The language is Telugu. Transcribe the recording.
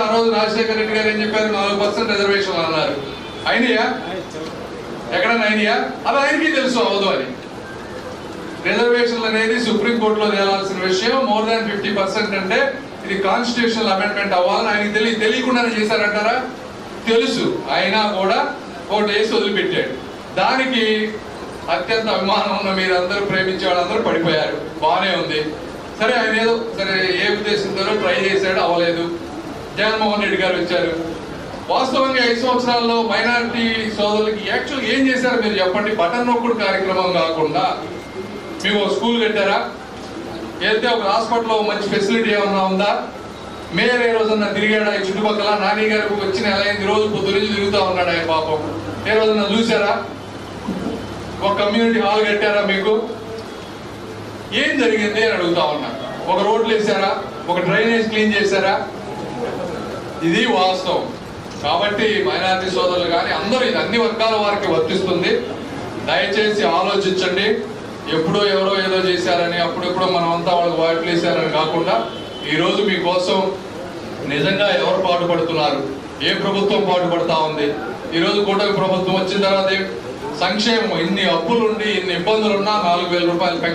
ఆ రోజు రాజశేఖర రెడ్డి గారు ఏం చెప్పారు? 4% రిజర్వేషన్ అన్నారు. అయినయా? ఎక్కడన్నా అయినయా? అది ఆయనకి తెలుసు అవదు అని. రిజర్వేషన్లు అనేది సుప్రీంకోర్టులో తేలాల్సిన విషయం. మోర్ దాన్ 50% అంటే ఇది కాన్స్టిట్యూషనల్ అమెండ్మెంట్ అవ్వాలని ఆయనకి తెలియకుండానే చేశారంటారా? తెలుసు. అయినా కూడా ఓటు వేసి వదిలిపెట్టాడు. దానికి అత్యంత అభిమానం ఉన్న మీరందరూ ప్రేమించే వాళ్ళందరూ పడిపోయారు. బాగానే ఉంది. సరే, ఆయన ఏదో సరే ఏ ఉద్దేశంతో ట్రై చేశాడు, అవ్వలేదు. జగన్మోహన్ రెడ్డి గారు వచ్చారు. వాస్తవంగా 5 సంవత్సరాల్లో మైనారిటీ సోదరులకి యాక్చువల్గా ఏం చేశారు మీరు చెప్పండి? బటన్ నొక్కుడు కార్యక్రమం కాకుండా మేము ఒక స్కూల్ కట్టారా? వెళ్తే ఒక హాస్పిటల్లో మంచి ఫెసిలిటీ ఏమన్నా ఉందా? మేయర్ ఏ రోజన్నా తిరిగాడా ఈ చుట్టుపక్కల? నాని గారికి వచ్చిన ఎలా అయింది? రోజు పొద్దు నుంచి తిరుగుతూ ఉన్నాడు ఆయన పాపం. ఏ రోజన్నా చూసారా? ఒక కమ్యూనిటీ హాల్ కట్టారా మీకు? ఏం జరిగింది అని అడుగుతా ఉన్నా. ఒక రోడ్లు వేసారా? ఒక డ్రైనేజ్ క్లీన్ చేశారా? ఇది వాస్తవం. కాబట్టి మైనారిటీ సోదరులు కానీ అందరూ, ఇది అన్ని వర్గాల వారికి వర్తిస్తుంది. దయచేసి ఆలోచించండి. ఎప్పుడో ఎవరో ఏదో చేశారని, అప్పుడెప్పుడో మనం అంతా వాళ్ళకి వాటిలు వేసారని కాకుండా ఈరోజు మీకోసం నిజంగా ఎవరు పాటుపడుతున్నారు, ఏ ప్రభుత్వం పాటుపడతా ఉంది. ఈరోజు కూటమి ప్రభుత్వం వచ్చిన తర్వాత సంక్షేమం, ఇన్ని అప్పులుండి ఇన్ని ఇబ్బందులున్నా 4,000 రూపాయలు పెన్షన్